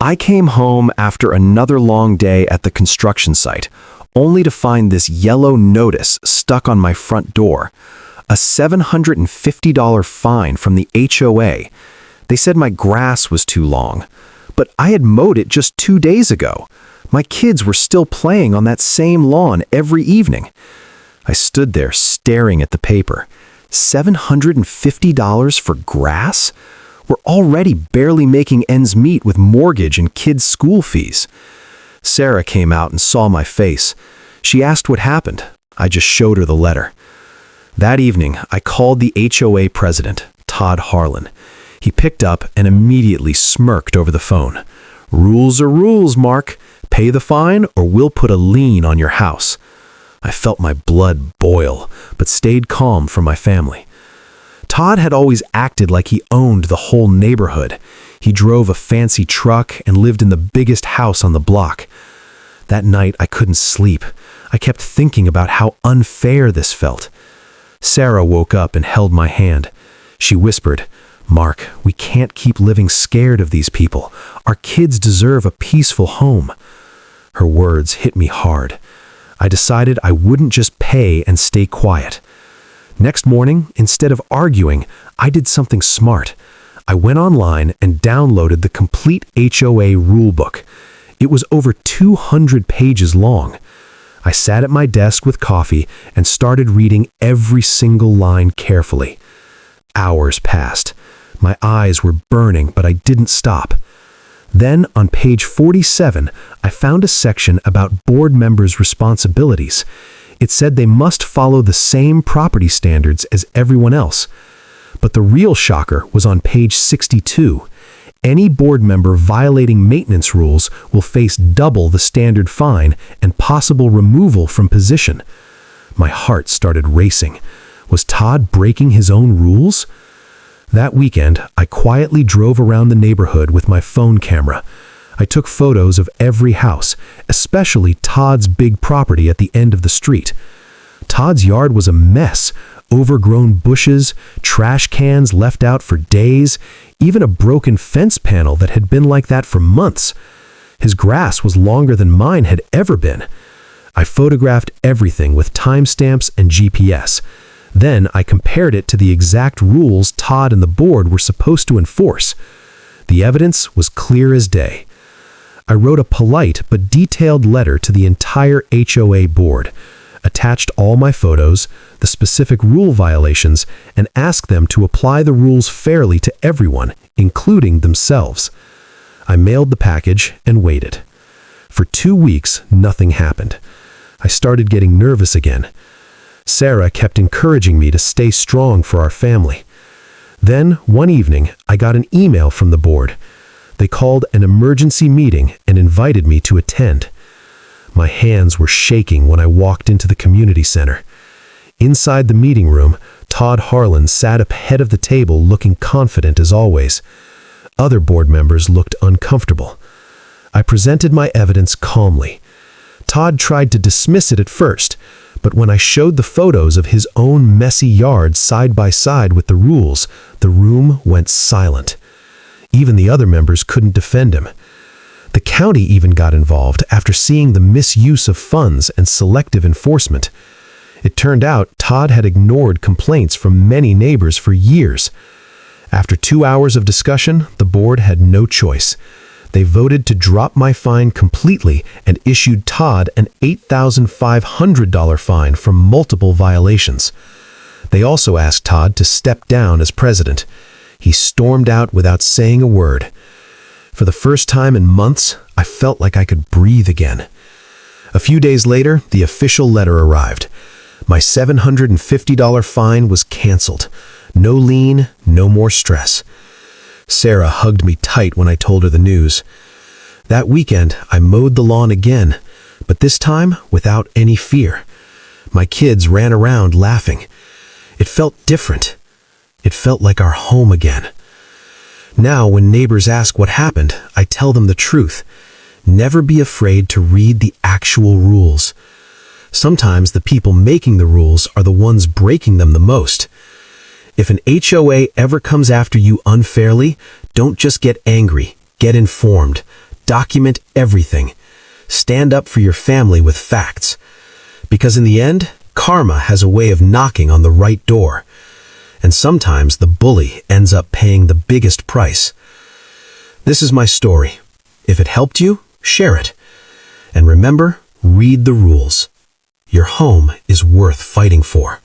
I came home after another long day at the construction site, only to find this yellow notice stuck on my front door. A $750 fine from the HOA. They said my grass was too long. But I had mowed it just 2 days ago. My kids were still playing on that same lawn every evening. I stood there staring at the paper. $750 for grass? We're already barely making ends meet with mortgage and kids' school fees. Sarah came out and saw my face. She asked what happened. I just showed her the letter. That evening, I called the HOA president, Todd Harlan. He picked up and immediately smirked over the phone. "Rules are rules, Mark. Pay the fine or we'll put a lien on your house." I felt my blood boil, but stayed calm for my family. Todd had always acted like he owned the whole neighborhood. He drove a fancy truck and lived in the biggest house on the block. That night, I couldn't sleep. I kept thinking about how unfair this felt. Sarah woke up and held my hand. She whispered, "Mark, we can't keep living scared of these people. Our kids deserve a peaceful home." Her words hit me hard. I decided I wouldn't just pay and stay quiet. Next morning, instead of arguing, I did something smart. I went online and downloaded the complete HOA rulebook. It was over 200 pages long. I sat at my desk with coffee and started reading every single line carefully. Hours passed. My eyes were burning, but I didn't stop. Then, on page 47, I found a section about board members' responsibilities. It said they must follow the same property standards as everyone else. But the real shocker was on page 62. Any board member violating maintenance rules will face double the standard fine and possible removal from position. My heart started racing. Was Todd breaking his own rules? That weekend, I quietly drove around the neighborhood with my phone camera. I took photos of every house, especially Todd's big property at the end of the street. Todd's yard was a mess. Overgrown bushes, trash cans left out for days, even a broken fence panel that had been like that for months. His grass was longer than mine had ever been. I photographed everything with timestamps and GPS. Then I compared it to the exact rules Todd and the board were supposed to enforce. The evidence was clear as day. I wrote a polite but detailed letter to the entire HOA board, attached all my photos, the specific rule violations, and asked them to apply the rules fairly to everyone, including themselves. I mailed the package and waited. For 2 weeks, nothing happened. I started getting nervous again. Sarah kept encouraging me to stay strong for our family. Then, one evening, I got an email from the board. They called an emergency meeting and invited me to attend. My hands were shaking when I walked into the community center. Inside the meeting room, Todd Harlan sat up head of the table looking confident as always. Other board members looked uncomfortable. I presented my evidence calmly. Todd tried to dismiss it at first, but when I showed the photos of his own messy yard side by side with the rules, the room went silent. Even the other members couldn't defend him. The county even got involved after seeing the misuse of funds and selective enforcement. It turned out Todd had ignored complaints from many neighbors for years. After 2 hours of discussion, the board had no choice. They voted to drop my fine completely and issued Todd an $8,500 fine for multiple violations. They also asked Todd to step down as president. He stormed out without saying a word. For the first time in months, I felt like I could breathe again. A few days later, the official letter arrived. My $750 fine was canceled. No lien, no more stress. Sarah hugged me tight when I told her the news. That weekend, I mowed the lawn again, but this time without any fear. My kids ran around laughing. It felt different. It felt like our home again. Now, when neighbors ask what happened, I tell them the truth. Never be afraid to read the actual rules. Sometimes the people making the rules are the ones breaking them the most. If an HOA ever comes after you unfairly, don't just get angry, get informed. Document everything. Stand up for your family with facts. Because in the end, karma has a way of knocking on the right door. And sometimes the bully ends up paying the biggest price. This is my story. If it helped you, share it. And remember, read the rules. Your home is worth fighting for.